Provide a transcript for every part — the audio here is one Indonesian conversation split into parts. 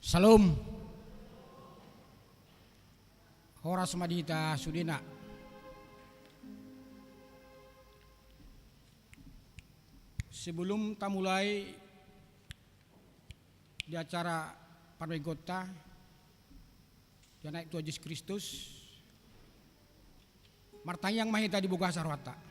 Salam. Horas madita sudina. Sebelum kita mulai di acara Parwegota yang naik Tuhan Yesus Kristus, martanyang mahita di boga sarwata.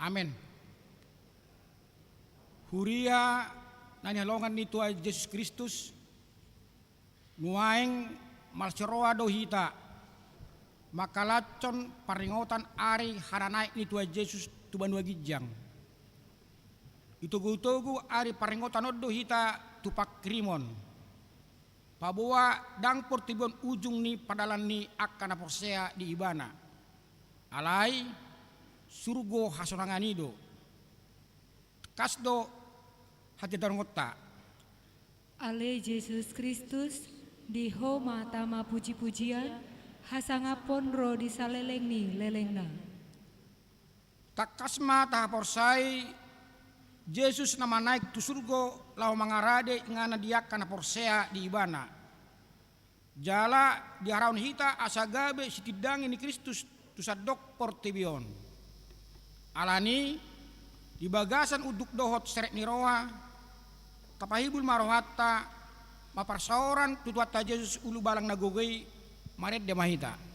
Amin. Huria nanyalongan ni Tuhan Yesus Kristus nuaing malseroa dohita makalacon paringotan ari haranaik ni Tuhan Yesus tubanua gijang. Itugu-tugu ari paringotan dohita tupak krimon. Pabuwa dang portibon ujung ni padalan ni akan aposea di ibana. Alai surgo hasonanganido kasdo hati darongota Ale Yesus Kristus di homa tama puji-pujian hasangapon ro di saleleng ni lelengna takasma tahaporsai Yesus nama naik tu surgo lau mangarade ngana diakan porsea di ibana jala di haraun hita asagabe sitidangi ni Kristus tusadok portibion alani di bagasan uduk dohot serek niroa tapahibul marohata maparsaoran tutuata Yesus ulu balang nagogei maret demahita.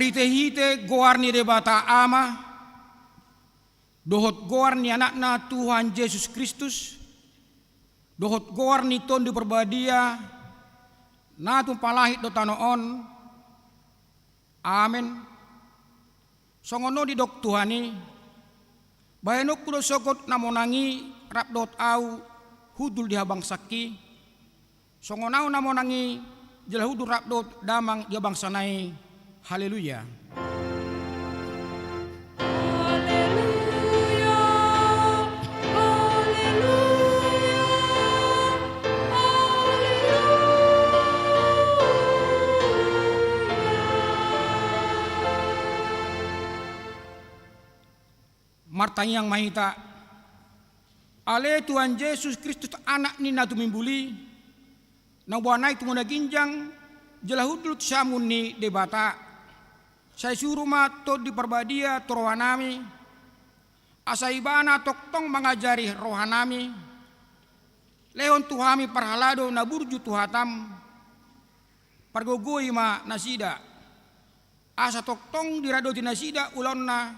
Paritehite goar ni debata ama, dohot goar ni anakna Tuhan Yesus Kristus, dohot goar ni ton di perbadia, na tumpalahit do tanoon. Amen. Songono di dok Tuhani, bayanok kudo sokot namonangi rapdot au hudul di habang saki, songonau namonangi jelah hudul rapdot damang di habang sanai. Haleluya. Martanyang mahita, ale Tuhan Yesus Kristus anak ni natu mimbuli, na buanay tunguna ginjang, jelahudul samun ni debata, saya suruh mato di perbadia rohanami, asaibana toktong mengajari rohanami, lehon tuhami parhalado na burju tuhatam, pargogoi ma nasida, asa toktong dirado di nasida ulon na,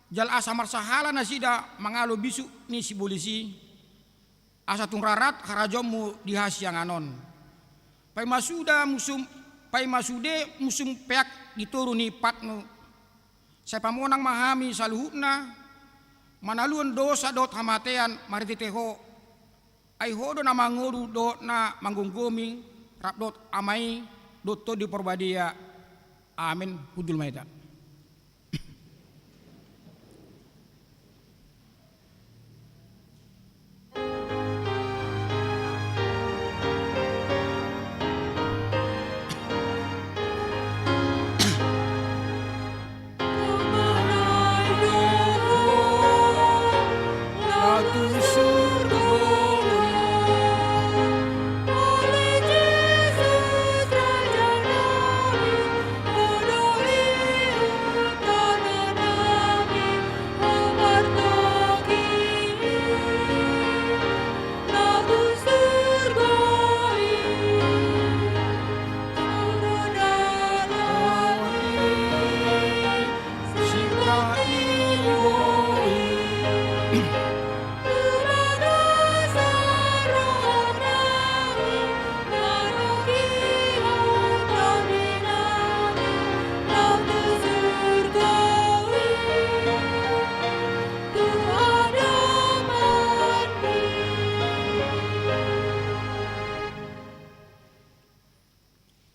jal asa marsahala nasida mangalo bisu ni si polisi, asa tungrarat harajomu di hasyang anon. Pai masude musum peak dituruni patnu. Saya pamonang mahami saluhutna, manaluan dosa dot hamatean marititeho, ay hodo na manguru dot na manggunggomi rap dot amai dot to di perbadia. Amin. Hudul maita.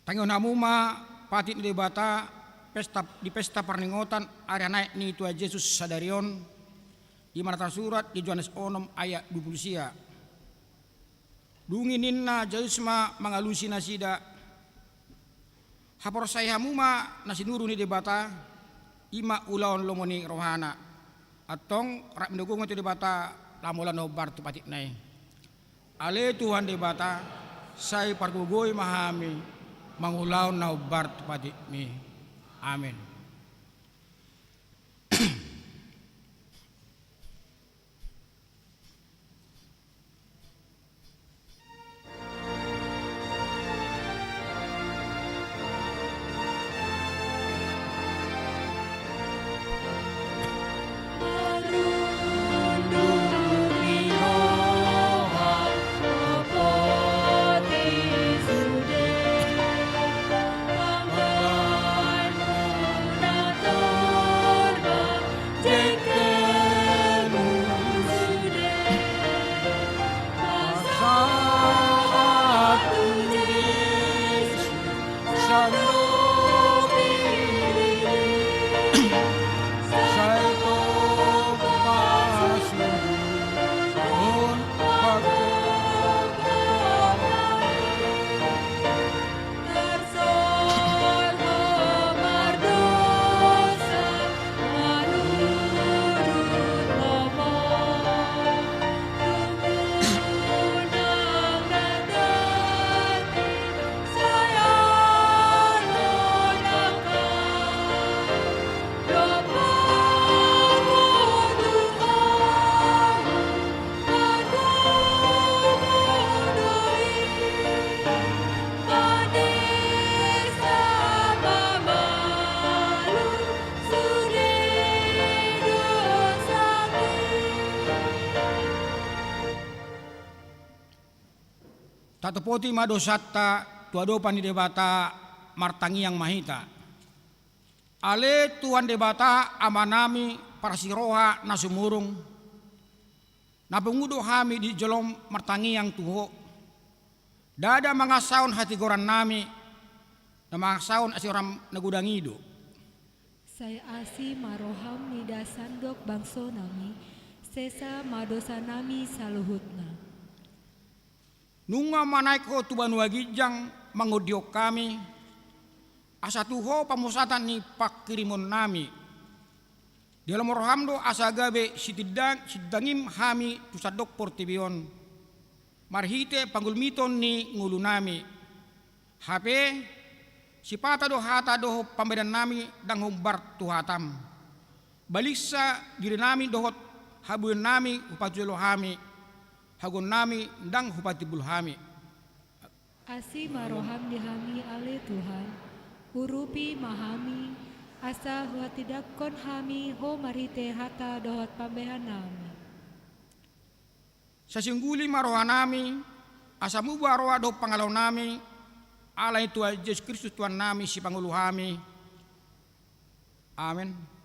Tangon amuma patit di debata di pesta perningotan area naik ni Tuhan Yesus sadarion di mana tersurat di Yohanes 6 ayat 20 sia. Dungi ninna Yesusma mangalusi nasida. Hapor saya hamuma nasinuru ni debata ima ulaon lomoni rohana. Atong rak mendukung itu debata lamulan obar tu patit nai. Ale Tuhan debata saya pargugoi mahami mangulaw na ubar tupadi mi. Amen. tatopoti madosatta tuadopan di debata martangi yang mahita. Ale tuan debata amanami para siroha nasumurung. Napungudo hami di jolom martangi yang tuho. Dada mangasaon hati goran nami. Na mangasaon asi orang nagudangido. Saya asi maroham nida sandok bangso nami. Sesa madosa nami saluhutna. Nunga manaik ho tu banua gijang mangudiok kami. Asa tuho pamusatan ni pakirimun nami. Dalam rohamdo asa gabe sidangim hami tusadok portibion. Marhite panggulmiton ni ngulu nami. Hape sipata do hata do pambedan nami dang humbar tuhatam. Baliksa diri nami dohot habuin nami upajolo hami. Hagun nami dang hupati bulhami. Asi maroham dihami ale Tuhan. Urupi mahami. Asa huatidakon hami ho marite hata dohot pambehan nami. Sasingguli maroha nami. Asa muba roha do pangalaw nami. Alay Tuhan Yesus Kristus Tuhan nami si panguluhami. Amin.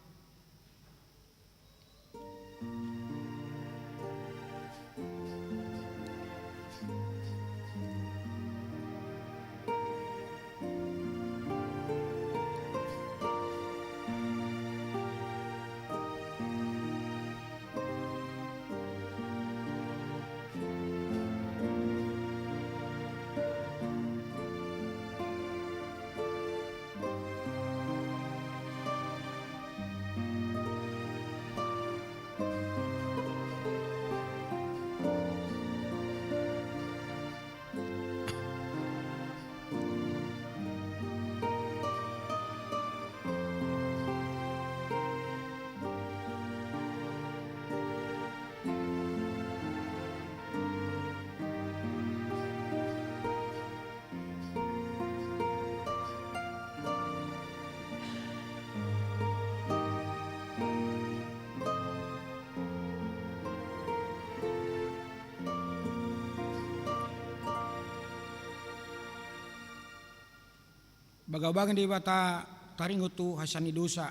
Bagabagan di bata taringutu hasani dosa.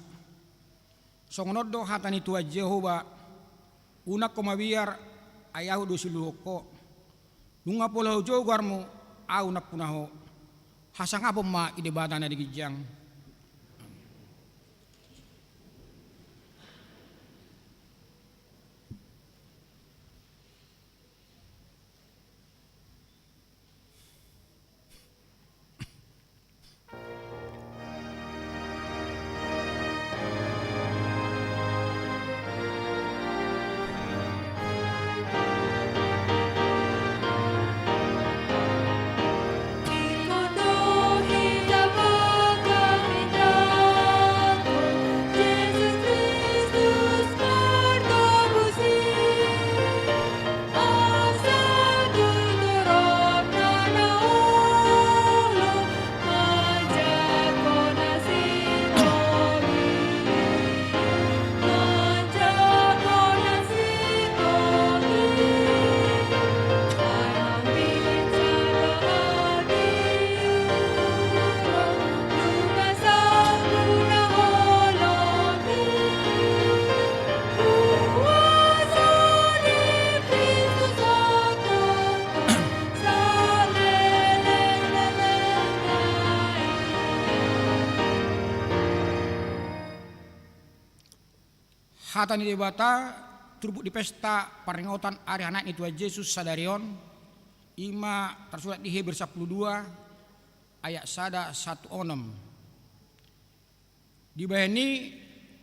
Songonoddo hatani tua Jehova. Unak komabiar ayahu dosiluhoko. Nunga polahu jogarmu au napunaho. Hasang apa ma ide bata na digijang. Hatani debata turbuk di pesta peringatan hari anak itu Yesus sadarion ima tersurat di Hebrew 12 ayat 1:16. Dibahani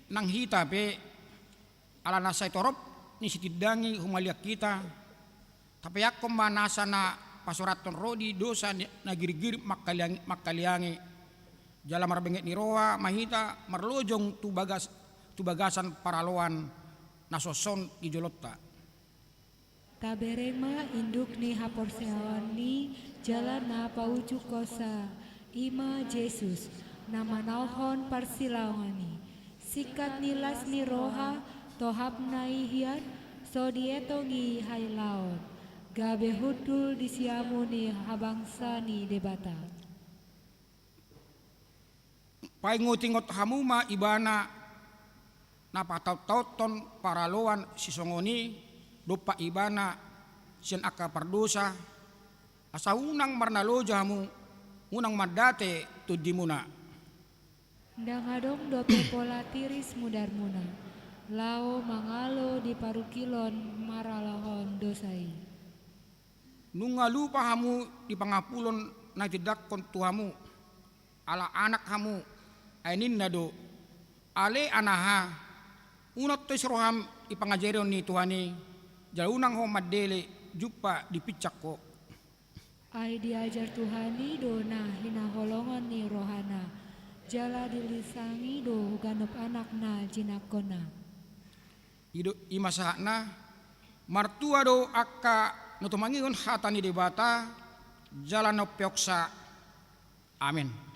nang hita pe ala nasai torop ni sitidangi humaliak kita tapi yakom manasa na pasuraton rodi dosa na girigir makkaliangi jalan marbenget ni roa mahita marlojong tubagasan paraloan nasoson ijolotta. Taberema induk ni haporseawan ni jalan na pauju kosa ima Yesus nama nauhon parsilawani sikat nilas ni roha tohap naihian so dietongi hailaon gabe hudul disiamuni habangsani debata. Pai ngutingot hamuma ibana napataut-tauton paraloan sisongoni dopa ibana sian aka pardosa asa unang marnaloja hamu unang madate tudimuna. Dangadong dope pola tiris mudarmuna, lao mangalo di parukilon maralahon dosai. Nunga lupa hamu di pangapulon na tidakon tuhamu ala anak hamu ainin nado ale anaha unat to isroham ipangajerion ni tuhani jalunang ho madele jupa dipicak ko. Ai diajar Tuhani dona hinaholongan ni rohana, jala dilisangi do ganep anakna jinakona. Ido imasahna martua do akka nutumangion hatani debata jalan opyoksa. Amin.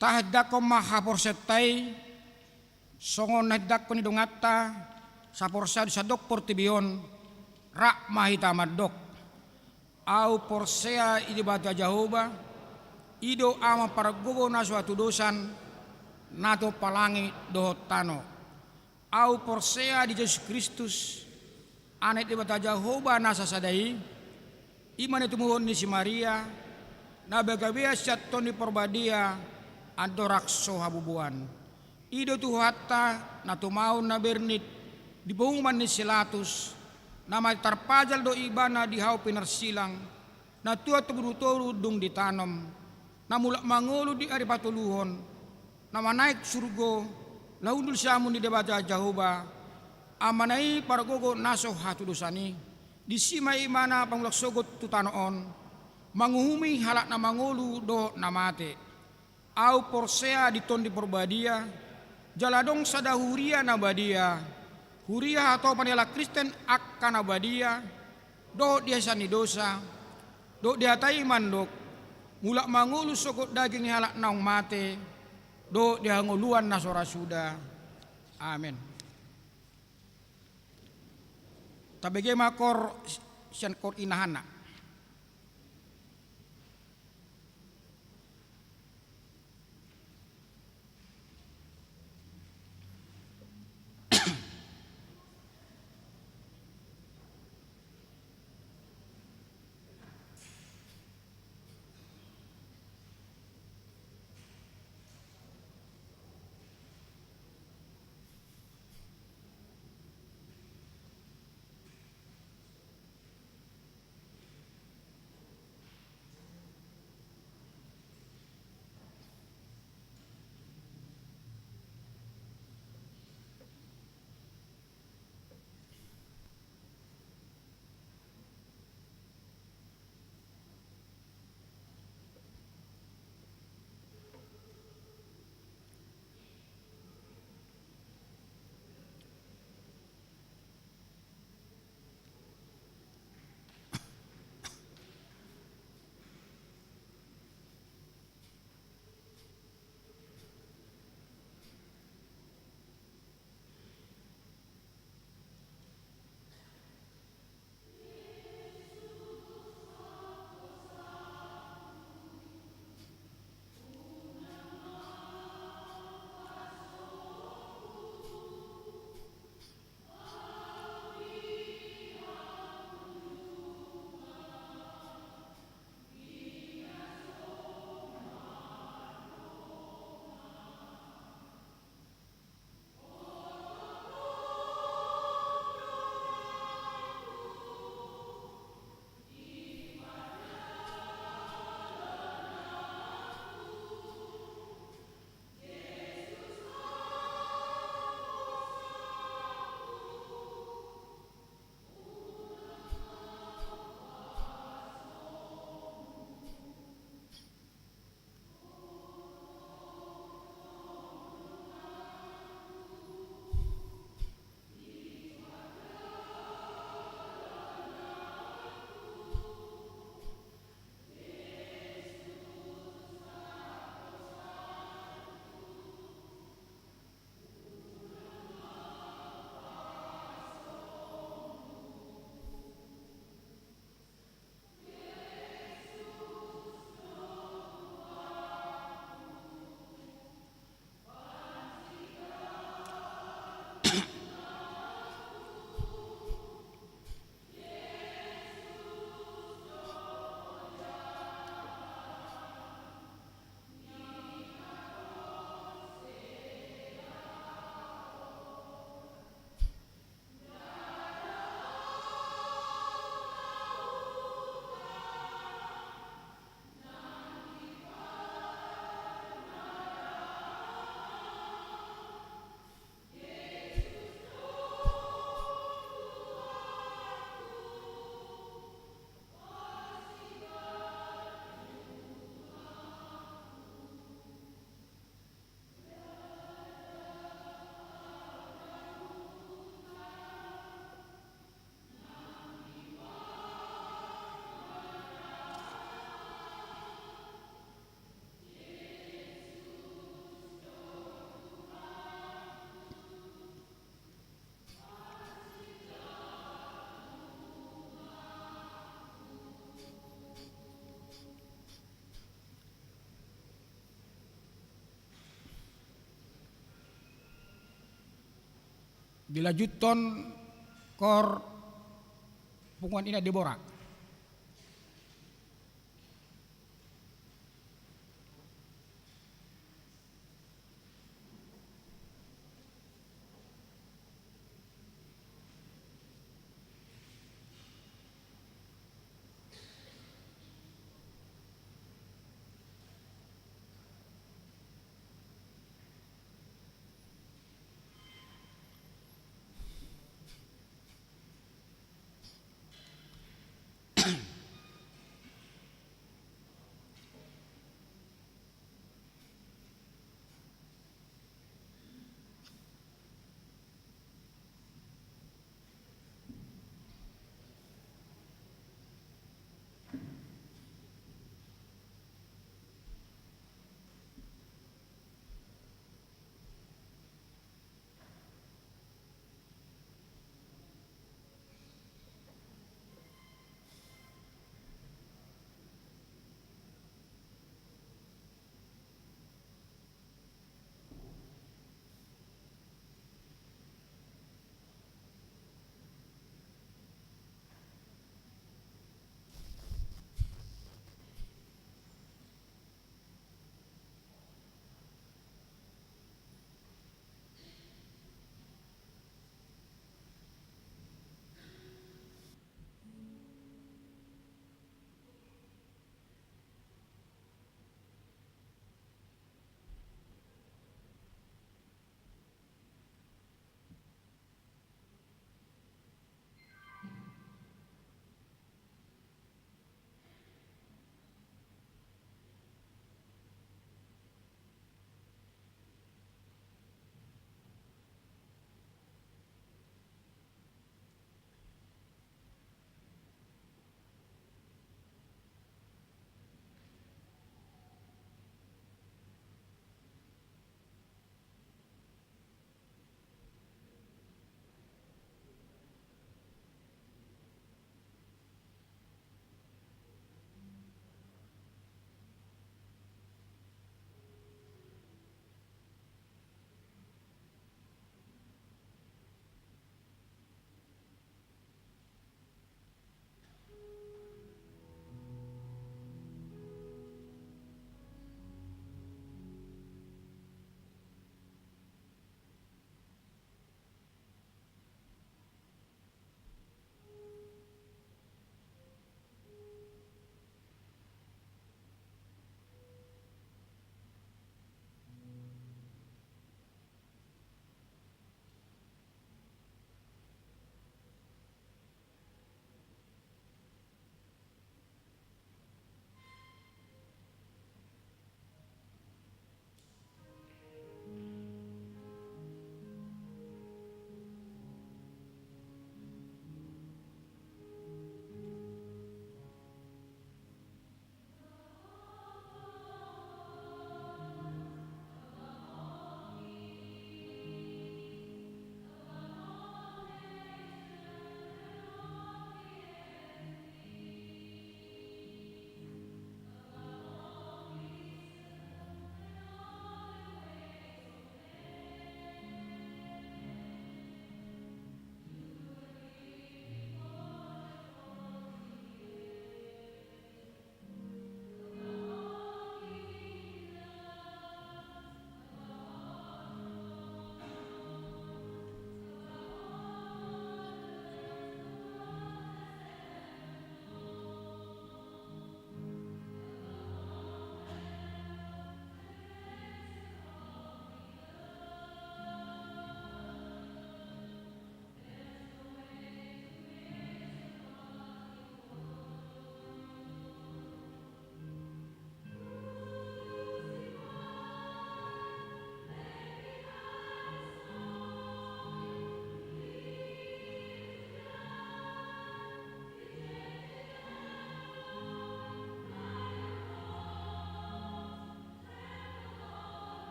Tahdak ko mahaporsetay songon nahdak ko ni dongata sa porsa sa dok portibion ra mahita madok au porsea idibata Jehova ido ama paragogo na suatu dosan nato palangi dohotano au porsea di Yesus Kristus anak idibata Jehova nasa sadai iman itu muhon ni si Maria nabagabia syatton di porbadia andorakso habubuan ido tuhata na tumaon na bernit di bunguman ni Silatus na may tarpajal do ibana di hau pinarsilang na tuwa tubudutoro dung ditanom na mula mangulo di aripatuluhon na manaik surgo laundul siyamun di debata Jehova amanay paragogo naso hatudusani di simay imana pangulaksogot tutanoon manguhumi halak na mangulo do namate au porsea di ton di porbadia jaladong sada huria na badia huria atau panela Kristen akan abadia do dia sani dosa do dia tai mandok mulak mangulu sokot daging halak naung mate do dia nguluan nasora suda. Amin. Tabege makor sian kor inahana dilanjutkan kor punguan ina Deborah.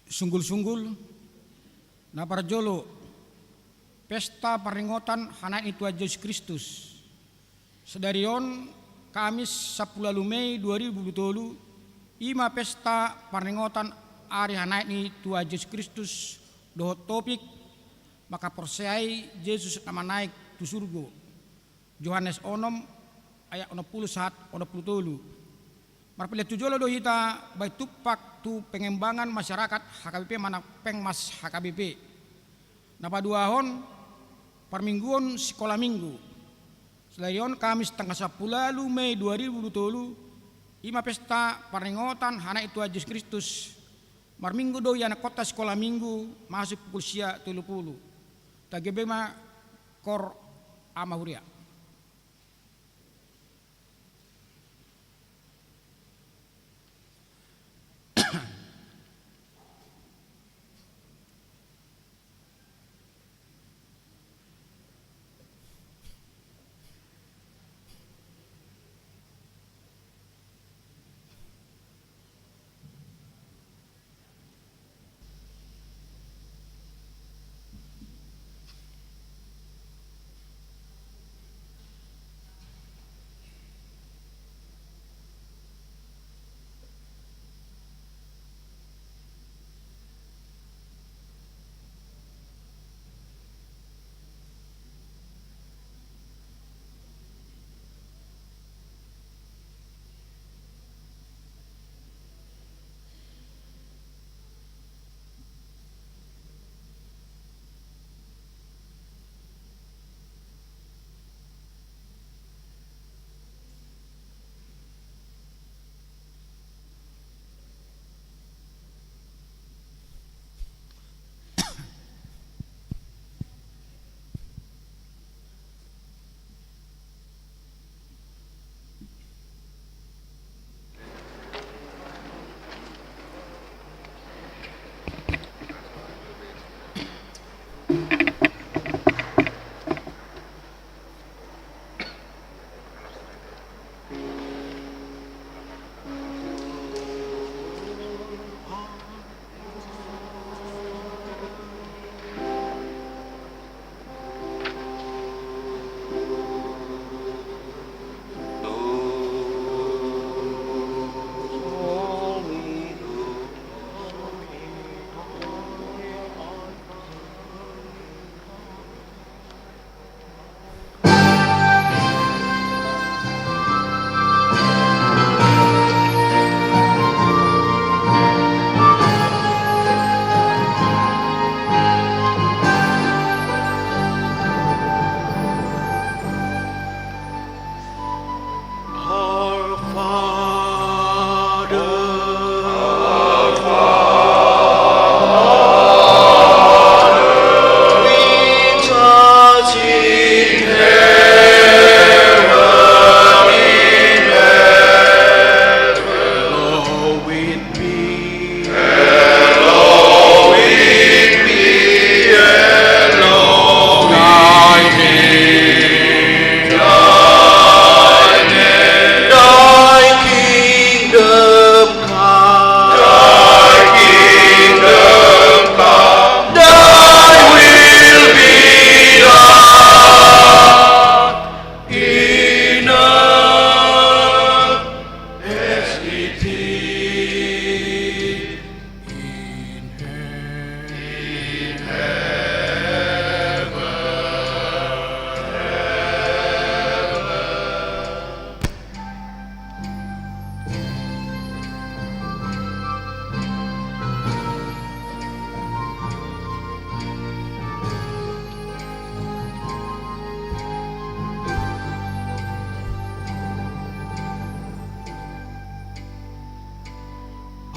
sunggul-sunggul na parjolo pesta peringatan Hanai Tuhan Yesus Kristus. Sedarion Kamis 10 Mei 2020 ima pesta peringatan Hari Hanai Tuhan Yesus Kristus dohot topik maka percayai Yesus nama naik tu surga. Yohanes 6 ayat 60-63. Marpilih tujolo do hita bai tupak tu pengembangan masyarakat HKBP mana pengmas HKBP. Napa duahon permingguan sekolah minggu. Selain Kamis tanggal 10 Mei 2020 ima pesta peringatan Hanai Tuhan Yesus Kristus. Marminggu do yana kota sekolah minggu masuk pukul sia 30. Tagebe ma kor amahuria.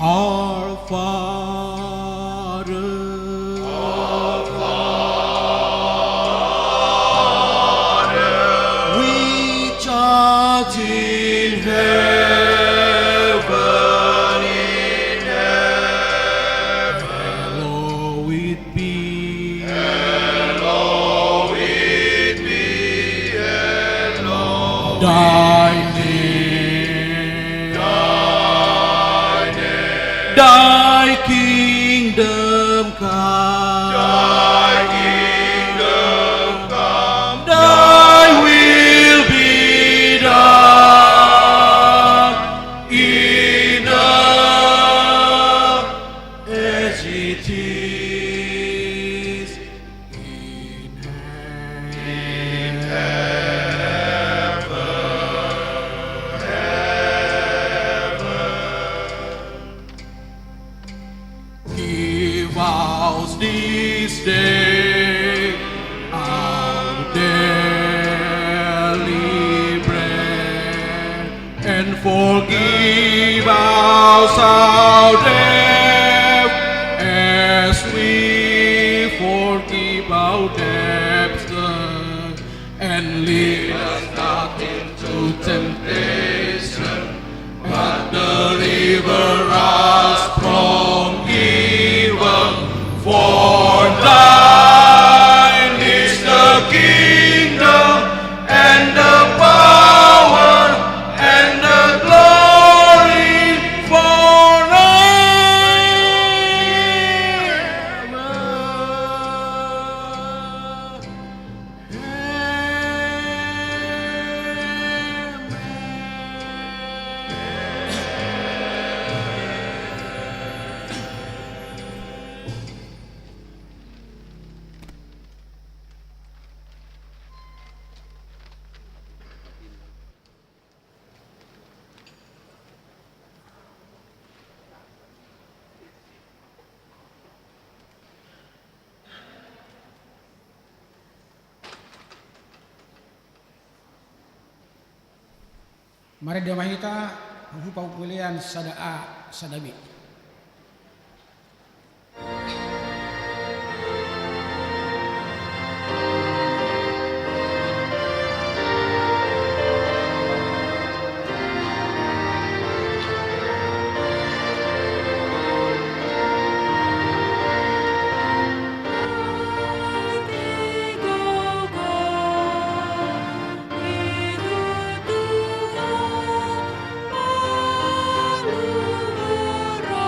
Our Father, which art in heaven, hallowed be thy name. Thy come. Thy kingdom come. Thy will be done in earth as it is in Give us this day our daily bread, and forgive us our debt as we forgive our debtors, and lead us not into temptation, but deliver us from evil. For thine is the kingdom and the power and the glory forever. Mari damahita hupa pulian sadaa sadabi. Tuhan,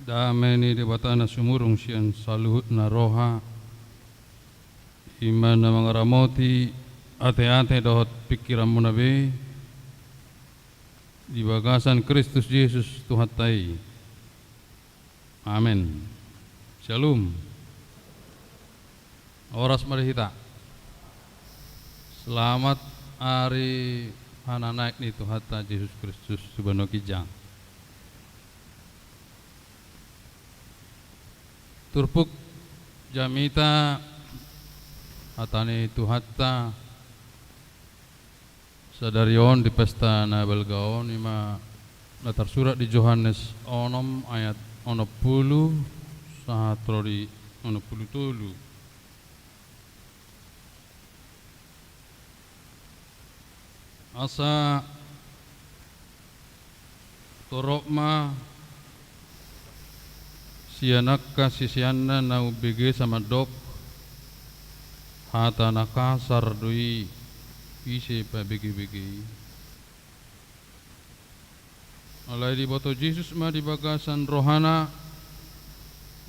Dameni di batana sumurung sian saluhut na roha imana mangaramoti ate-ate dohot pikiran munabe di bagasan Kristus Yesus Tuhan tai. Amin. Shalom. Oras marihita. Selamat hari hananaik ni Tuhan ta Yesus Kristus subhanahu kijang. Turpuk jamita atane tuhatta sadarion di pesta na belgaon ima na tersurat di Yohanes 6 ayat 60 sahatro di 63. Asa torokma sianak kasisianna na ubege sama dok hata nakasar dui ise pa begi-begi alai di boto Yesus ma di bagasan rohana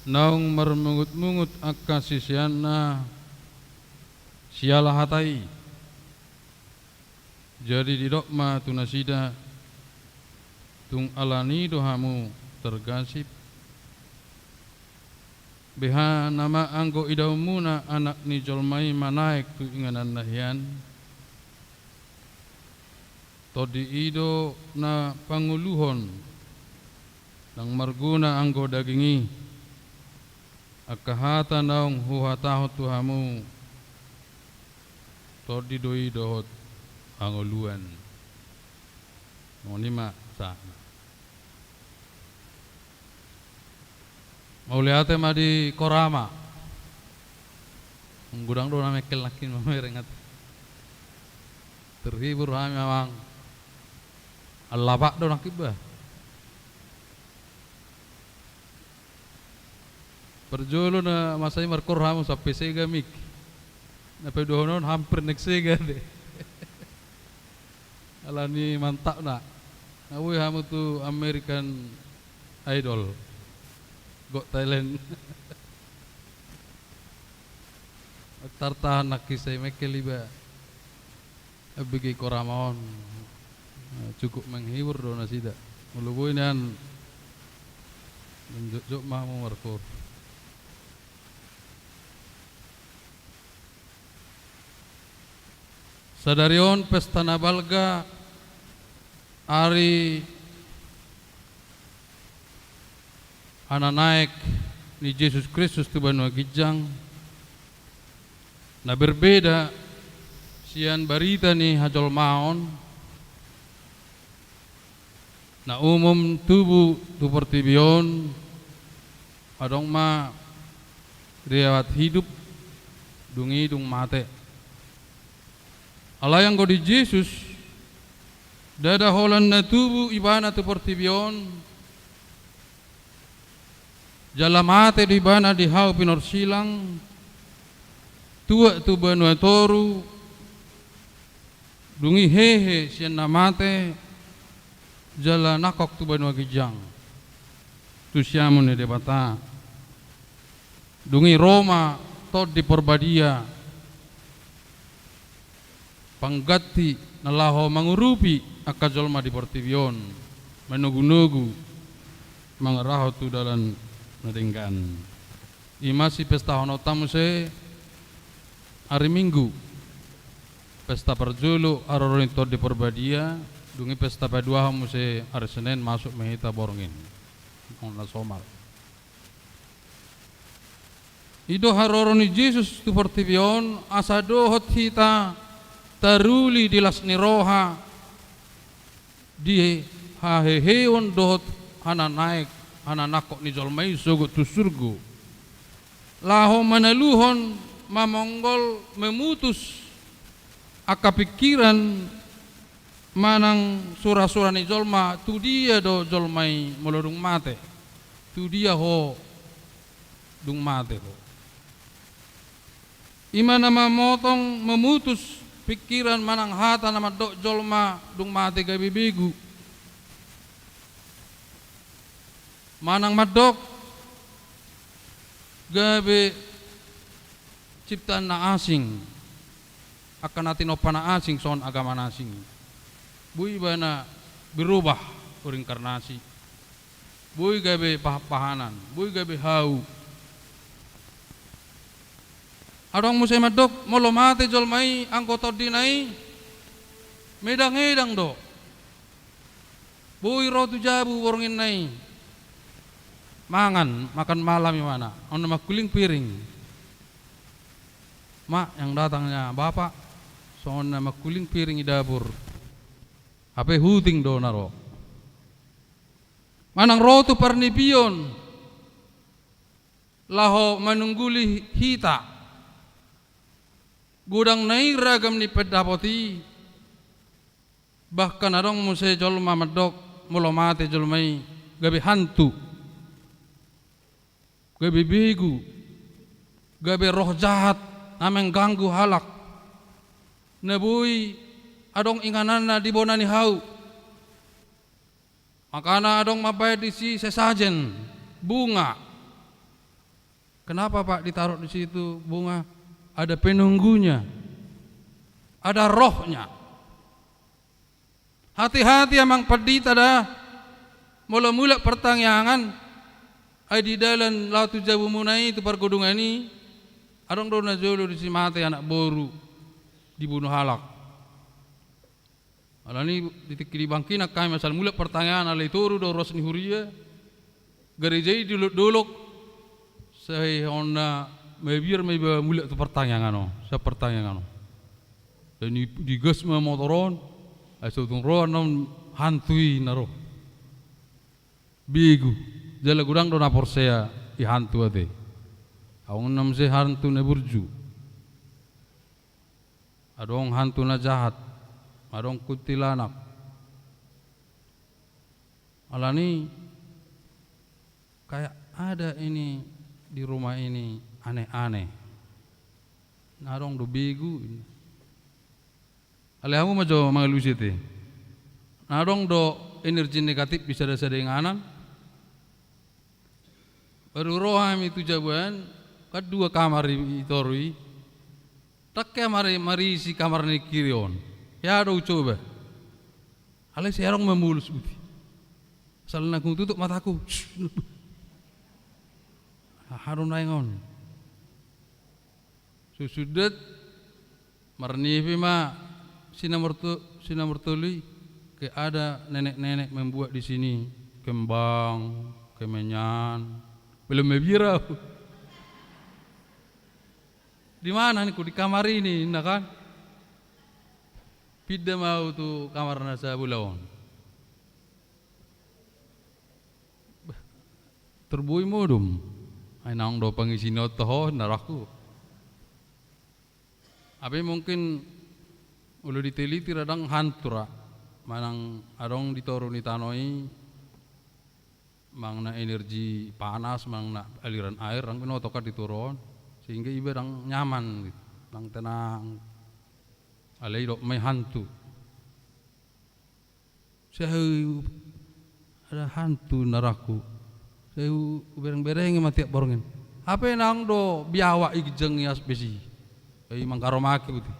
naung marmungut-mungut akasisianna sialah hatai jadi di dok ma tunasida tung alani dohamu tergasip beha nama anggo idaumuna anak ni jolmai manaik tu inganan nahian todi ido na panguluhon nang marguna anggo dagingi akahata naung huhataho tuhamu todi doi dohot angoluan monima sa Mauliate ma di korama gudang do na mekel lakin mamerengat terhibur kami memang alabak do nakibah perjolo na masai markor hamu sampai sega mik na pedohonon hampir nek sega deh alani mantap na awi hamu tu American Idol Got Thailand. Tartahan nak kisah mekel liba. Abigi koramaon. Cukup menghibur do nasida. Mulubui nan menjok mahmu markor. Sadarion pesta nabalga ari naik ni Yesus Kristus tu banua gijang na berbeda sian barita ni hajol maon na umum tubuh tu pertibion adong ma riawat hidup dungi dung mate alayang ko di Yesus dada holan na tubuh ibana tu pertibion jalamate di bana di hau pinor silang tua tu banua toru dungi hehe sian namate jala nakok tu banua gijang tu siamun de bata dungi Roma tod di porbadia panggati nalaho mangurupi akajolma di portivion menugu-nugu mangaraho tu dalan nadingkan imasi pesta hono tamu se hari Minggu pesta perjulu arorin tod di porbadia dungi pesta padua hamu se hari Senin masuk mehita borongin ona somar ido haroroni Yesus tu portivion asado hot hita taruli di lasni roha di haheheon dohot hana naik hana nakok ni jolmai sogo tu surgu laho manaluhon mamonggol memutus akapikiran manang surah-surah ni jolma tu dia do jolmai molodung mate tu dia ho dung mate ho imana mamotong memutus pikiran manang hata nama dok jolma dung mate gabi bigu manang madok gabe ciptaan na asing akan natin opana asing son agama na asing bui bana berubah berinkarnasi bui gabe pahanan bui gabe hau adong musay madok molo mate jolmai angkoto dinai medang do bui rotu jabu worongin nai makan malam yang mana ono makuling piring mak yang datangnya bapak soalnya makuling piring di dapur apa huting do naro manang rotu parnipion laho manungguli hita gudang nai ragam ni pedapoti bahkan adong musai jolma madok mulo mate jolmai gabe hantu gabe begu gabe roh jahat ameng ganggu halak nebui adong inganana di bonani hau makana adong mapai di si sesajen bunga kenapa Pak ditaruh di situ bunga ada penunggunya ada rohnya hati-hati amang pedit ada mula-mula pertanyaan ai di dalam lautu jabu munai itu pergudungan ini adong dona jolo di mate anak boru dibunuh halak. Alani titik di bangkina kami asal mula pertanyaan alai turu do rosni huria gerejai duluk saya ona mebir meba mula tu pertanyaan no sa pertanyaan no dan di gas motoron aso tung ro non hantui naro bigu jala gudang do na porsea i hantu ade awang nam se hantu na burju adong hantu na jahat adong kuntilanak alani kayak ada ini di rumah ini aneh-aneh narong do begu ale hamu majo mangalusite narong do energi negatif bisa ada sedenganan baru roham itu jawaban kedua kamar itorui tak mari si kamar ni kirion ya do coba ale serong memulus uti salna ku tutup mataku harun naingon susudet marnifi ma sinamurtuli ke ada nenek-nenek membuat di sini kembang kemenyan belum mebira di mana nih di kamar ini nah kan pida mau tu kamar nasa bulawon terbui modum ay naong do pangisinot toho naraku abe mungkin ulo diteliti radang hantura manang adong ditoruni tanoi mangna energi panas mangna aliran air rang pinotoka diturun sehingga iba rang nyaman gitu, rang tenang alai dok may hantu saya ada hantu naraku saya bereng-bereng mati borongin apa nang do biawa ikjeng yas besi ai mangkaromaki buti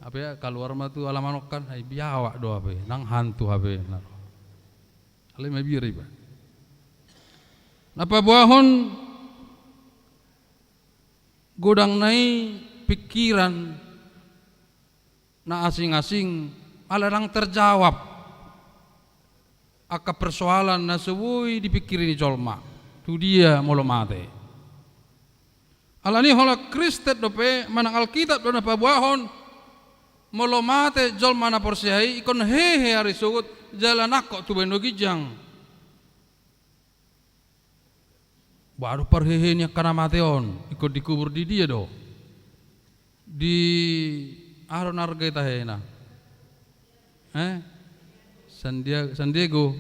apa ya keluar matu alamanokan ai biawa do apa nang hantu apa naro alai mabiri ba napa buahon godang nai pikiran na asing-asing alarang terjawab aka persoalan na sewui dipikirin jolma tu dia molo mate alani hola kristet dope manang alkitab do na pabuahon molo mate jolma na porsiai ikon hehe hari sugut jalanako tu bendo gijang baru parhehenya kana mateon ikut dikubur di dia do di aron arga tahena San Diego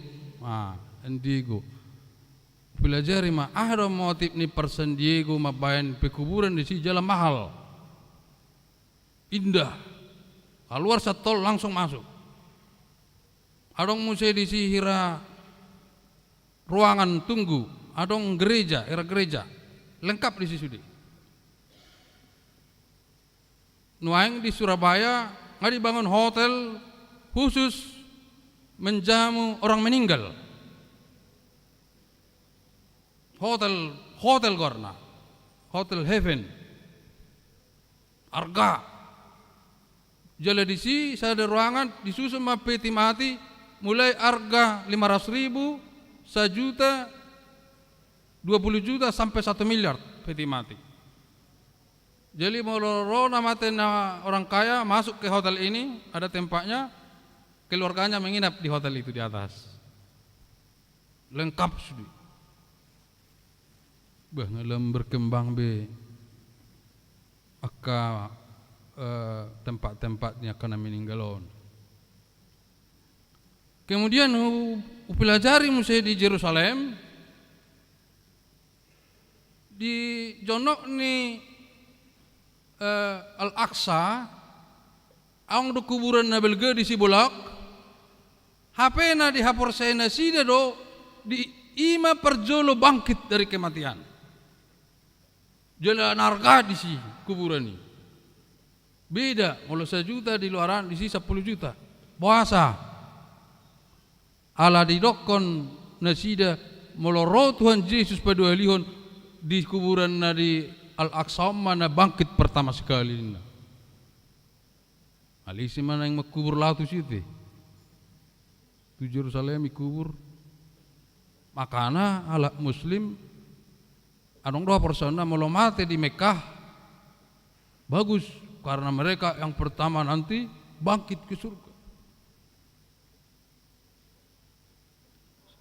pelajari mah ada motif ni per San Diego mabayan pekuburan di sini jalan mahal indah keluar satol langsung masuk adong musai di sihira ruangan tunggu, adong gereja, era gereja, lengkap di situ di. Nuaing di Surabaya nggak dibangun hotel khusus menjamu orang meninggal. Hotel Gorna, Hotel Heaven, Arga. Jala di sini saya ada ruangan disusun sama peti mati mulai harga 500.000, 1 juta, 20 juta sampai 1 miliar peti mati. Jadi mau nama orang kaya masuk ke hotel ini, ada tempatnya, keluarganya menginap di hotel itu di atas. Lengkap sudah. Bah ngelam berkembang be aka tempat-tempatnya karena meninggalon. Kemudian upelajari musai di Yerusalem di jonok ni Al-Aqsa ang do kuburan na belga di Sibolak HP na di hapor saya na sida do di ima perjolo bangkit dari kematian. Jala narga di si kuburan ini. Beda, kalau 1 juta di luaran di sini 10 juta. Puasa. Ala di dokon nasida moloro Tuhan Yesus pada alihon di kuburan na di Al-Aqsa mana bangkit pertama sekali. Alisi mana yang makubur latu situ. Tu Yerusalem ikubur. Makana ala muslim adong 2% mau mati di Mekah bagus karena mereka yang pertama nanti bangkit ke surga.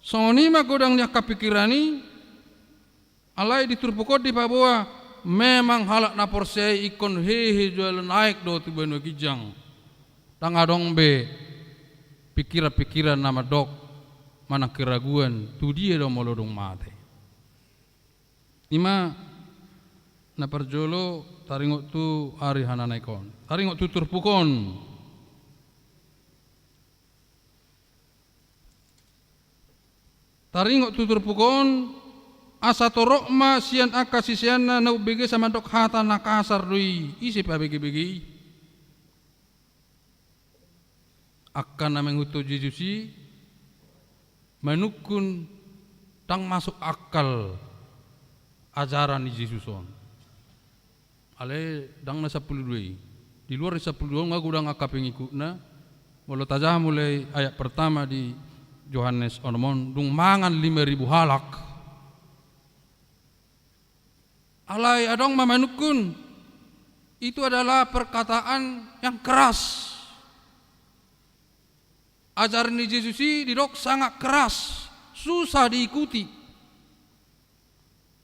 Sonima godangnya kapikirani alai diturpukot di Papua memang halak napor saya ikon hehe jual naik do tu beno kijang tang adong be pikiran nama dok mana keraguan tu dia do molodong mate. Ima na perjolo taringot tu ari hananaikon. Taringot tu turpukon. Taringot tu turpukon asa torokma sian akasisiana na ubege sama dok hata nakasar dui isi pa begi-begi. Akan na mengutu Jesusi manukun tang masuk akal ajaran di Yesuson. Ale dang na 12. Di luar 10 nga gudang akapengikutna. Walau tajah mulai ayat pertama di Yohanes onomon dung mangan 5.000 halak. Alai adong mamanukun itu adalah perkataan yang keras. Ajaran di Yesusi di dok sangat keras, susah diikuti.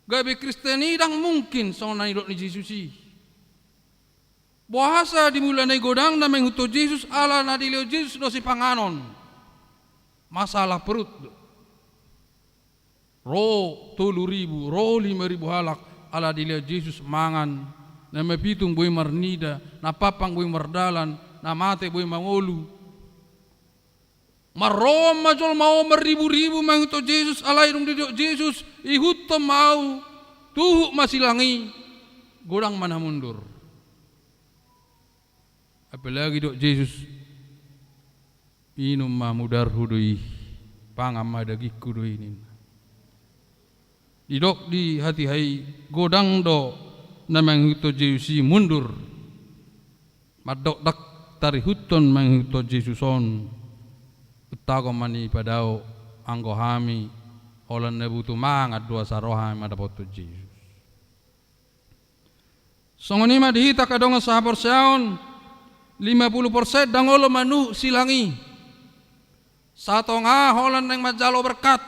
Gabe Kristeni dang mungkin sona idok ni Yesusi. Bahasa dimulai na godang na menghuto Yesus ala na dilio Yesus do si panganon. Masalah perut. Ro 3.000, ro 5.000 halak ala dilio Yesus mangan. Na mepitung boy marnida, na papang boy mardalan, na mate boy mangolu. Marom majol mau meribu-ribu menghuto Yesus alai dong didiok Yesus ihutom mau tuhuk masilangi godang mana mundur. Apalagi dok Yesus inum mamudar hudui pangam madagiku do ini. Didok di hati hai godang do na menghuto Yesus mundur. Madok dak tari huton menghuto Yesuson. Tago mani padao anggo hami olan nebutu mangat dua saroha madapat Yesus. Songonima dihita kadong sahapor seon 50% dangolo manu silangi. Sato nga holan neng majalo berkat.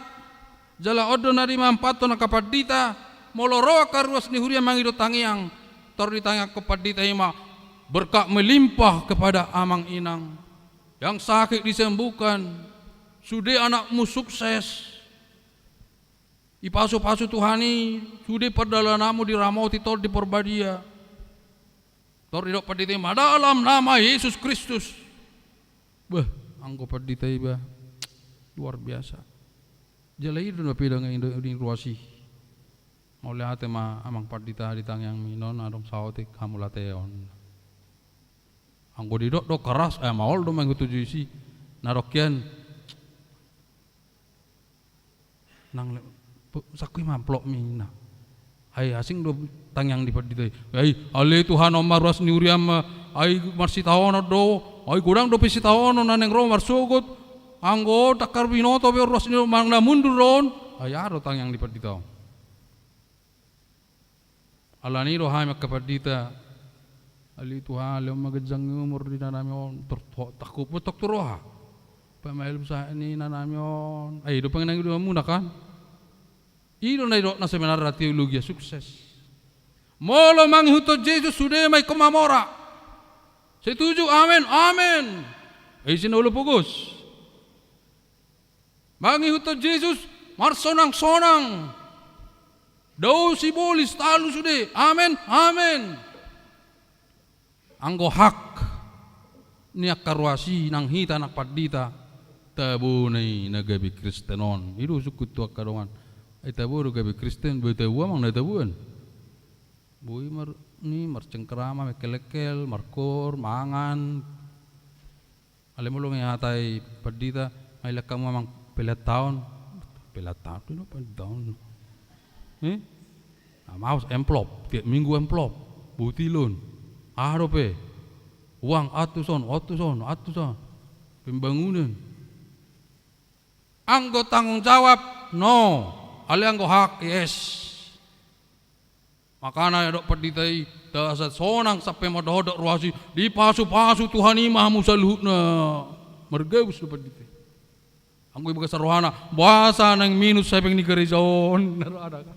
Jala odo narima empato na kapadita moloro karuas ni huria mangido tangiang tor ditanya kapadita ima berkat melimpah kepada amang inang. Yang sakit disembuhkan, sudah anakmu sukses, ipasu-pasu Tuhani, sudah perdalanamu diramoti tol di Porbadia, tor didok paditema dalam nama Yesus Kristus. Bah, anggo padita iba luar biasa. Jalai do napidang indo di ruasi. Oleh ate ma amang padita ditang yang minon adong saotik hamulateon. Anggo didok do keras maol do manggo tuju isi narokyan nang sakui mamplok mina. Hai asing do tangyang di padita. Hai ale Tuhan omar ras niuriam ai marsitaono do ai kurang do pisitaono naneng ro marsugut anggo takar binoto be ras ni mangna mundur ron ai aro tangyang di padita. Alani roh hai makapardita ali Tuhan le magajang umur di nanami on takut putok turoha pamail sa ni nanami on ay do pangenang do muna kan iro na do na seminar teologi sukses molo manghuto Jesus sudah may kumamora setuju amen amen ay sinulo pugos manghuto Jesus marsonang-sonang daw si bolis talo sude. Amen. Amen. Anggo hak niak karuasi nang hita nak padita tabunay nagabi Kristenon. Idu sukut tuak kadongan. Ay tabu gabi Kristen betabu amang natabuan. Boy ni marcengkerama mekelekel markor mangan. Alemulong hatay padita ay lakam amang pelat tahun tu no tahun. Maus amplop tiap minggu amplop butilun arope uang atuson pembangunan anggo tanggung jawab no ale anggo hak yes makana dok peditai dasat sonang sampai mododok ruasi dipasu-pasu Tuhan imah musaluhna mergeus do peditai anggo ibu kasarohana bahasa nang minus saya pengen digerizon ada kan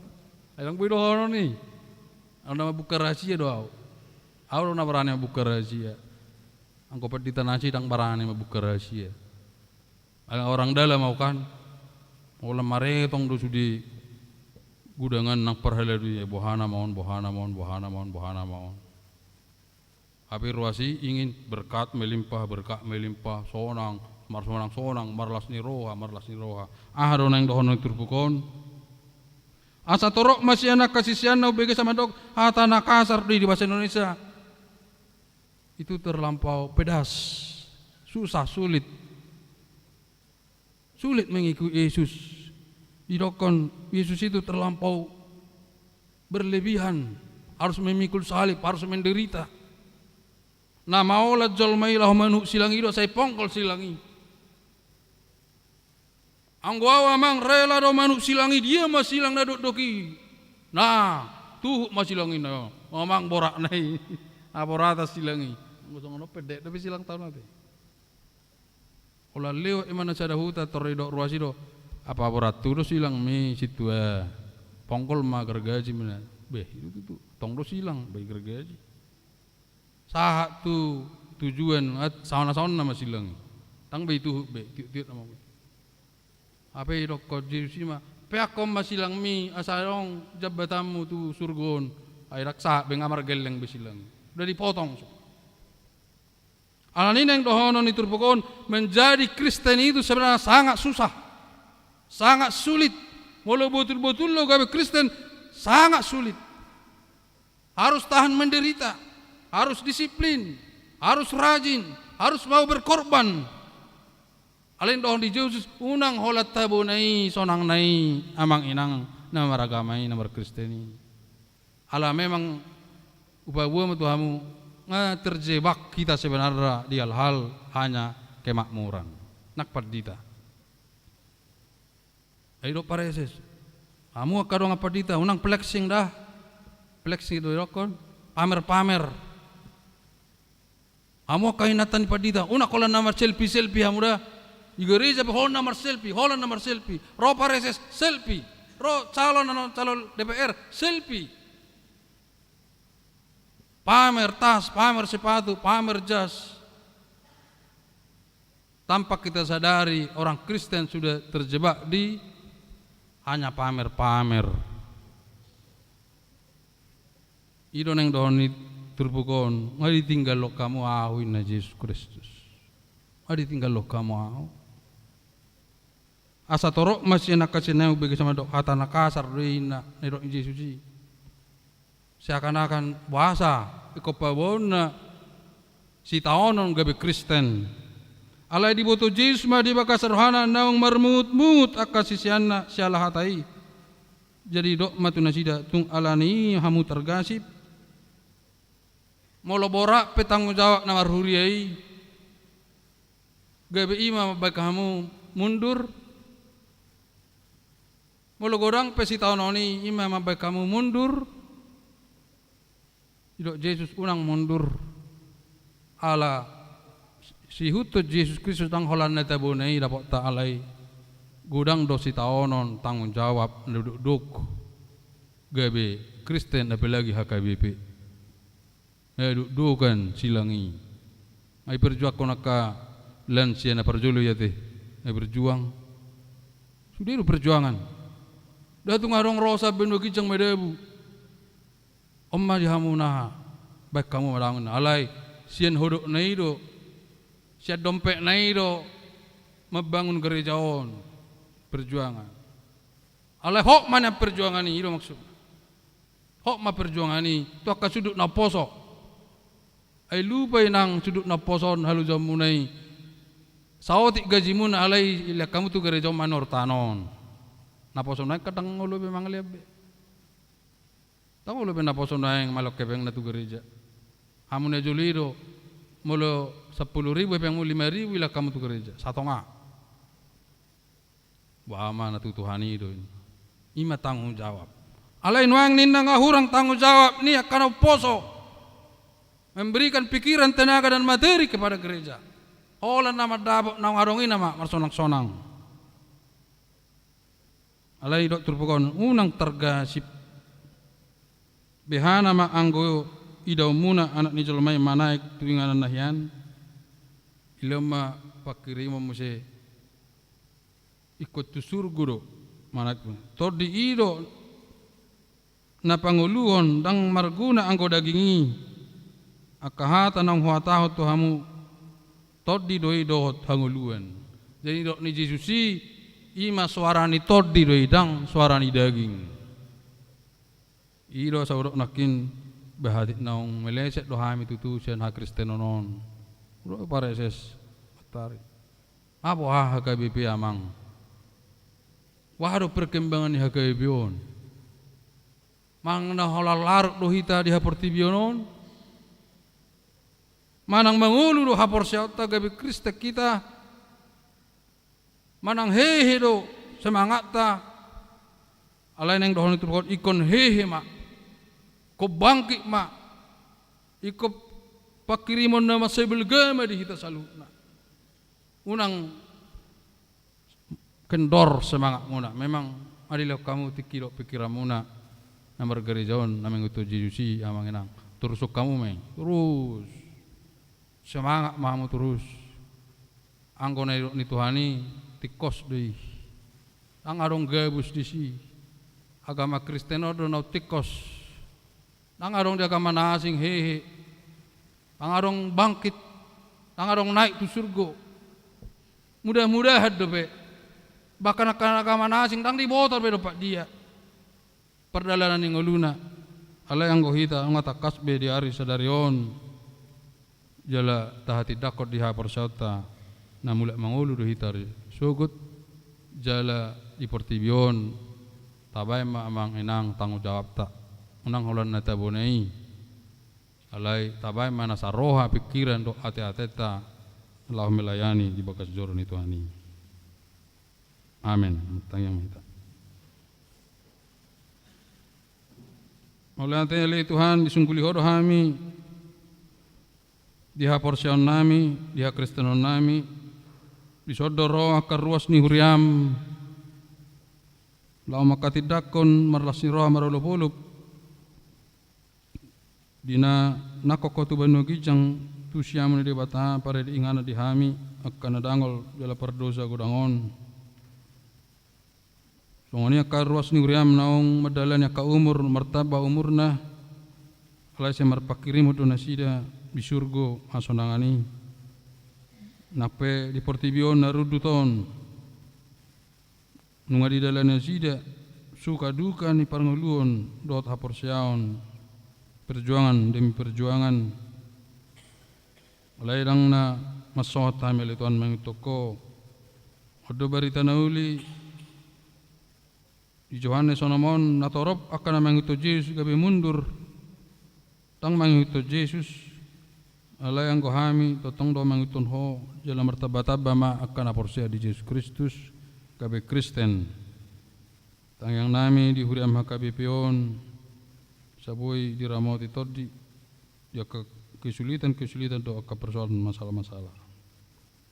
ayang bido hono ni ana buka rahasia do au na barane buka rahasia angko pedita nasi dang barane buka rahasia orang dalam mau kan olah maretong do sudi gudangan nang perhala du bohana mohon api ruasi ingin berkat melimpah sonang marlas ni roha do nang dohono turpukon asa torok masih anak kasisian na ubege sama dok hata nakasar di bahasa Indonesia itu terlampau pedas susah sulit mengikuti Yesus didokon Yesus itu terlampau berlebihan harus memikul salib harus menderita na maulah jolmailah manuk silangi do saya pongkol silangi anggawa mang rela do manuk silangi dia masilang na doki nah tuh masilangi na mamang borak nai aborata silangi ngosong no pedek tapi silang tahun nanti olah leo emana sadahuta torredo ruasi do apa borat tu do silang mi situ pongkol ma gergaji mana beh itu tong do silang baik gergaji sah tu tujuan sauna nama silang tang be itu be tiut nama apa itu kau jadi mah peakom masilang mi asarong jabatamu tu surgon ay raksa bengamar geleng besilang udah dipotong alanin yang dohonon itu pokon menjadi Kristen itu sebenarnya sangat susah sangat sulit walau betul-betul lo gawe Kristen sangat sulit harus tahan menderita harus disiplin harus rajin harus mau berkorban alin dohon di Yesus unang holat tabu nai sonang nai amang inang nama ragamai nama Kristeni ala memang upabuah Tuhamu terjebak kita sebenarnya di hal-hal hanya kemakmuran nak perdita ayo pareses kamu kadang apa dita unang flexing itu rokon pamer kamu kainatan perdita unang kalau nama selfie kamu dah igeriza hol nomor selfie ro pareses selfie ro calon DPR selfie pamer tas pamer sepatu pamer jas tanpa kita sadari orang Kristen sudah terjebak di hanya pamer idon yang doni turbukon ngadi tinggal lo kamu ahuin na Yesus Kristus ngadi tinggal lo kamu ahu asa torok masih nak kasinau bagi sama dok kata nakasar rina nirok Yesus seakan-akan bahasa ikopabona si taonon gabe Kristen alai diboto Yesus ma di bakasar rohana naung marmut-mut akasisianna sialah hatai jadi dok matuna sida tung alani hamu tergasip molo borak petanggung jawab na marhuriai gabe ima baik kamu mundur molo gorang pesi tahun ini ima baik kamu mundur dok Yesus unang mundur ala si hutut Yesus Kristus tang holan neta bonai dapat tak alai gudang dosi taonon tanggung jawab duduk gabe Kristen apalagi HKBP dudukan silangi ai perjuang konaka lansia na perjulu ya teh ai berjuang sudah itu perjuangan datung arong rosa bendo kicang medebu omma dihamuna baik kamu madangun alai sian hodok naido sian dompet naido membangun gereja on perjuangan alai hok mana perjuangan ini itu maksud hok ma perjuangan ini tu akan sudut na poso ai lupa nang sudut na poson halu jamunai saotik gajimu na alai ila kamu tu gereja manor tanon na poson naik kadang ngolo be manglebe tahu lo be na poson naik malok kebeng na tu gereja hamune juliro molo 10.000 peng 5.000 ila kamu tu gereja satonga wama na tu Tuhani do ima tanggung jawab alai nuang ninna ngahurang tanggung jawab ni akan poso memberikan pikiran tenaga dan materi kepada gereja Olan nama dabok nang arong ina mak marsonang-sonang. Alai dok turpukon unang tergasip. Behana mak anggo idau muna anak ni jelmai manaik tuingan nahian. Ilama pakirima muse ikut tu surguro manaik pun. Tor di ido na panguluhon dang marguna anggo dagingi. Akahata nang huataho tu hamu todi doi dohot hanguluan. Jadi dok ni Jesusi ima suarani todi doi dang suarani daging. Ido saudok nakin bahadik naung meleset dohami tutu sen ha Kristen non. Ro pareses atari. Apa HKBP amang? Wahdo perkembangan di HKBP on. Mang na holal laruk dohita di Portibionon. Manang mangulu do hapor siata gabi Krista kita. Manang hehe do semangat ta. Alai neng dohon itu pokok ikon hehe mak. Ko bangkit mak. Iko pakirimon nama sebel gama di hita saluna. Unang kendor semangat muna. Memang adilah kamu tikiro pikiran muna. Namar gerejaon namang itu Jesusi amang enang. Terusuk kamu meng. Terus. Semangat mahamu terus. Anggo na ni Tuhani tikos deui. Ang arong gabus disi. Agama Kristen do na tikos. Ang arong di agama na asing hehe. Ang arong bangkit. Ang arong naik tu surga. Mudah-mudahan dope. Bahkan agama na asing dang dibotor be dopak dia. Perdalanan ning uluna. Alai anggo hita ngatakas be di ari sadarion. Jala tahati dakot diha persauta na mulak mangulu do hitari sugut jala di Portibion tabay ma amang enang tanggung jawab ta unang holan na tabonai alai tabay ma nasaroha pikiran do ate-ateta Allah melayani di bakas joro ni Tuhani. Amin. Tanyang kita. Oleh tele Tuhan disungkuli hodo hami diha porsion nami, diha Kristenon nami, disodoro akar ruas ni huriam, lau makatidakon marlasni roh marolopolop, dina nakoko tu banu gijang tu siamun di bata pada diingana dihami akan adangol jala perdosa gudangon. Songoni akar ruas ni huriam naung madalanya ka umur martaba umurna, alai semar pakirimu tu nasida. Bisurgo asonangani nape di Portibion naruduton nunga di dalamnya sida suka duka ni parnguluon dot haporsiaon perjuangan demi perjuangan lairang na masot hamil ituan mengitoko odo barita nauli di Yohanes onamon natorop akan mengito Yesus gabe mundur tang mengito Yesus alay ang kohami totong do mengiton ho jala martaba-taba ma akan aporsia di Yesus Kristus kabe Kristen tang yang nami di huriam hakabe pion saboi di ramoti todi ya kesulitan do ka persoalan masalah-masalah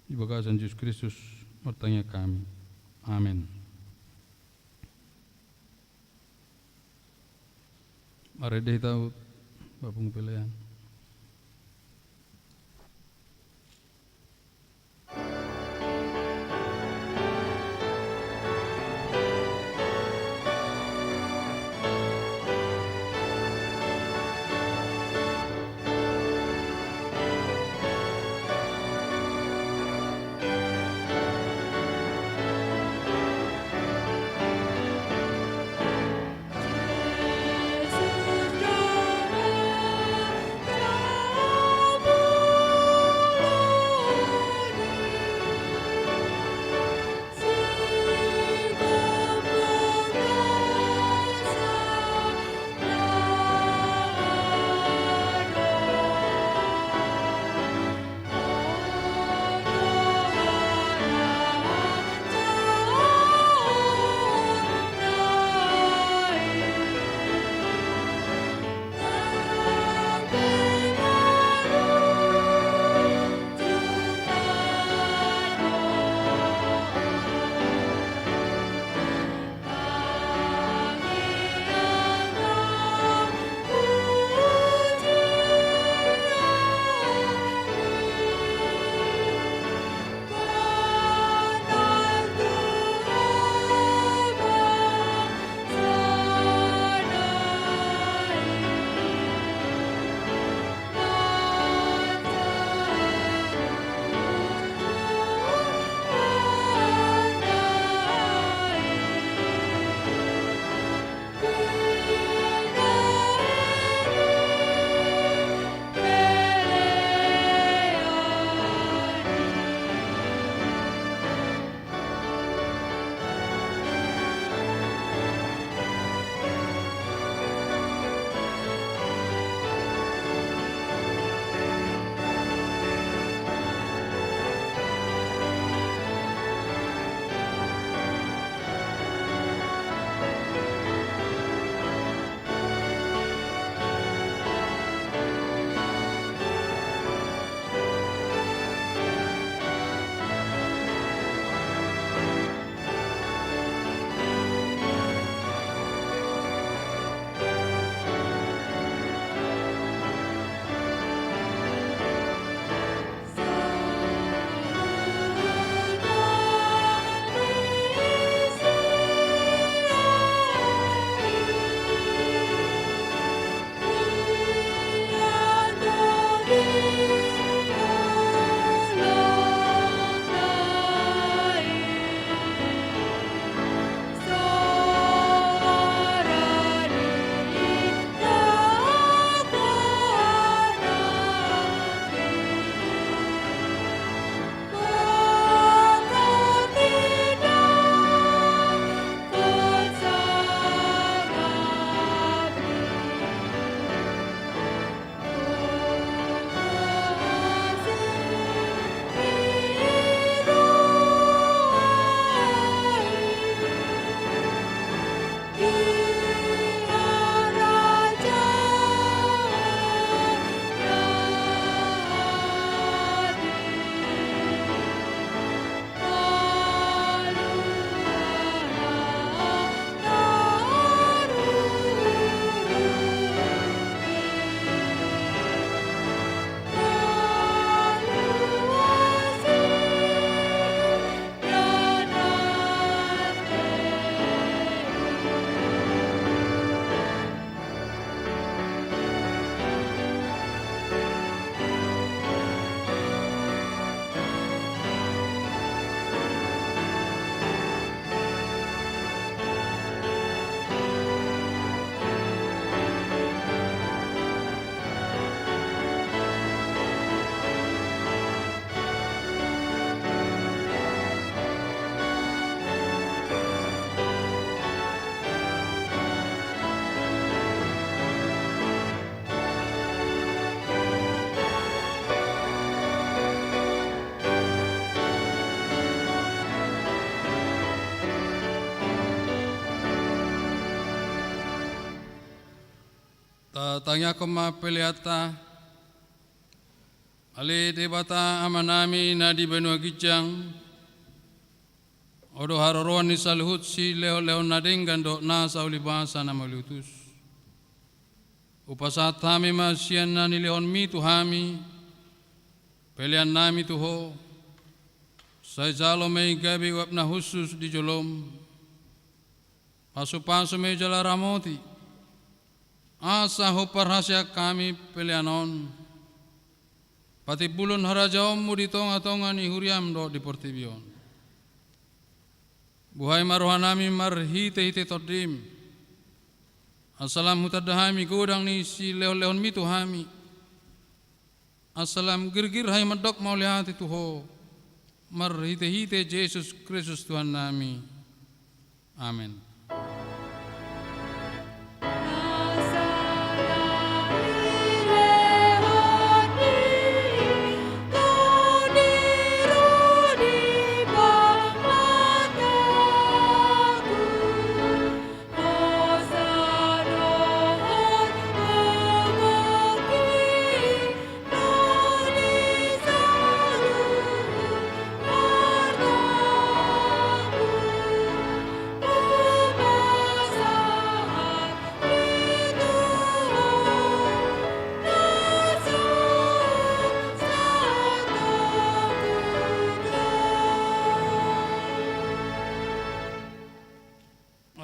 di bagasan Yesus Kristus bertanya kami amin. Mari deh tahu babung pilihan. Tatanya koma peliata ali debata amanami na di benua gijang odo haroroan ni salhut si leo na denggan do na sauli bahasa na malutus upasat hami masian na nilehon mi tu hami pelian nami tu ho sai jalo mei gabi wapna khusus di jolom pasu mei jala ramoti asa ho parhasya kami pelianon pati bulun harajaom mu di tonga-tonga ni huriam do di Portibion buhai marohanami marhite todim asalam hutadahami godang ni si lehon mitu hami asalam girgir hai madok mau lihat itu ho marhite Yesus Kristus Tuhan nami amin.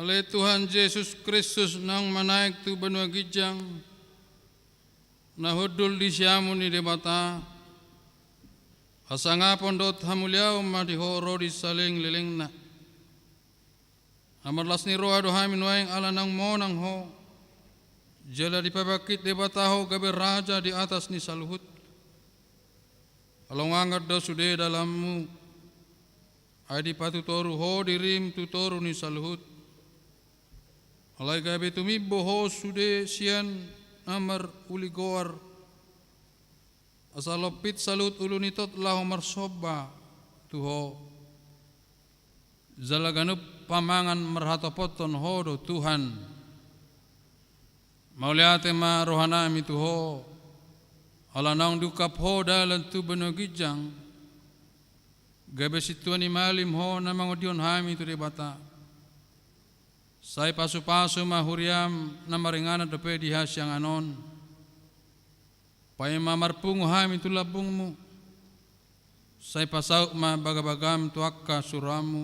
Oleh Tuhan Yesus Kristus nang manaik tu benua gijang nahudul di siamu ni debata asanga pondot hamuliau madi horo di saling lilingna amarlas ni roa dohami nuaing ala nang monang ho jala di pabakit debata ho gabe raja di atas ni saluhut along angkat do sude dalammu adi patu toru ho dirim tu toru ni saluhut alai gabe tumi boho sude sian amar uli goar asalopit salut ulunitot lahu marsoba tuho zalaganup pamangan merhatopoton hodo Tuhan mauliate ma rohanami tuho alanang dukap ho dalan tu benua gijang gabe situani malim ho namang odion hami tu debata sai pasu-pasu mahuriam namaringana dope di hasyang anon pai mamarpungu hami tu labungmu sai pasau ma bagabagam tu akka suramu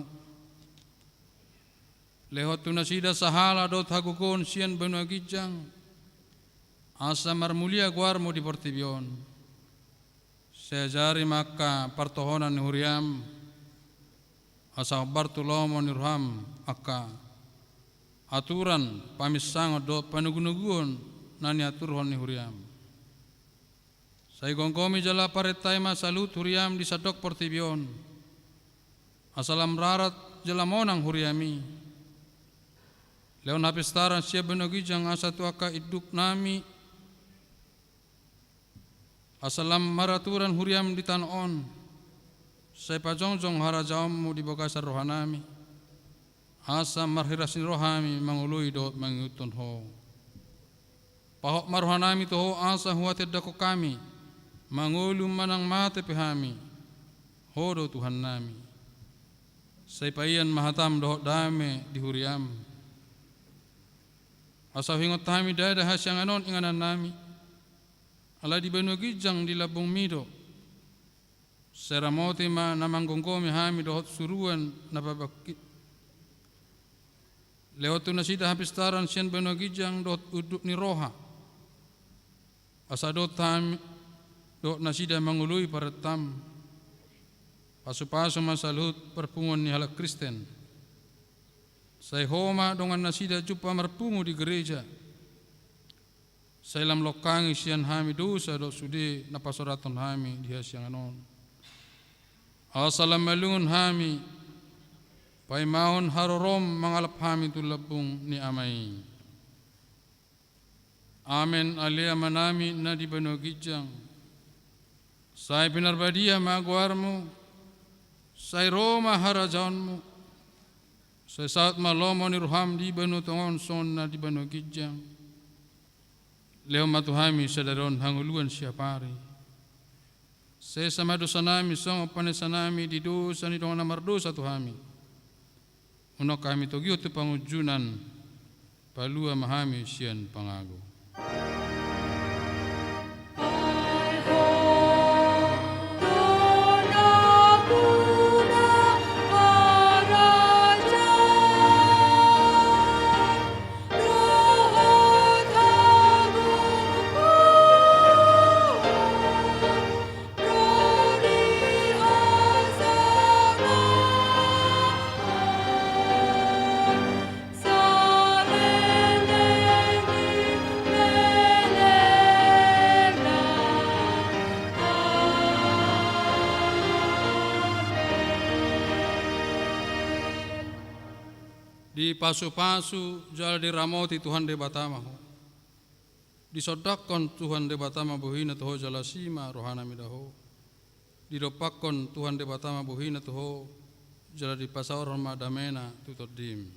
lehot tu nasida sahala dot hagukon sian benua gijang asa marmulia guarmu di Portibion sejari maka partohonan huriam asa bartulomo nirham akka aturan pamisang do panugunugun nani aturhon ni huriam sai gongkomi jala paretai ma salut huriam di sadok Portibion asalam rarat jala monang huriami leon hapistaran siap benogijang asa tuaka iduk nami asalam maraturan huriam di tanon sai pajongjong harajaommu di bokasar rohanami asa marhirasin rohami mangului dot mangutun ho pahok marhanami to ho asa huated dako kami mangulum manang mate pehami hodo Tuhan nami sai paian mahatam dohot dame di huriam asa hingot tami dada hasyang anon inganan nami ala di benua gijang di labung mido seramote ma namang gongkomi hami dohot suruan napabakit lewat tu nasida hapistaran sian benua gijang dot uduk ni roha asa dot tam dot nasida mangului paratam pasu-pasu masalut perpungun ni halak Kristen sai homa dongan nasida jupa marpungu di gereja sai lam lokangi sian hami dosa dot sude napasoraton hami di hasyang anon asalam malungun hami pai mahon harorom mangalap hami tu labung ni amai amen alia manami na di benua gijang sai pinarbadia maguarmu sai roma harajaonmu sai saat malomo ni ruham di benua tongon son na di benua gijang leo matuhami sadaron hanguluan siapari. Sesama dosa nami song panesa nami di dosa ni dong namar dosa tuhami. Uno kami togio tu pangujunan palua mahami sian pangago. Di pasu-pasu jala diramoti Tuhan de batama ho. Disodakon Tuhan de batama buhina toho jala sima rohana midaho. Didopakon Tuhan de batama buhina toho jala di pasau ramadamena tutodim.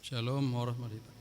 Shalom warahmatullahi wabarakatuh.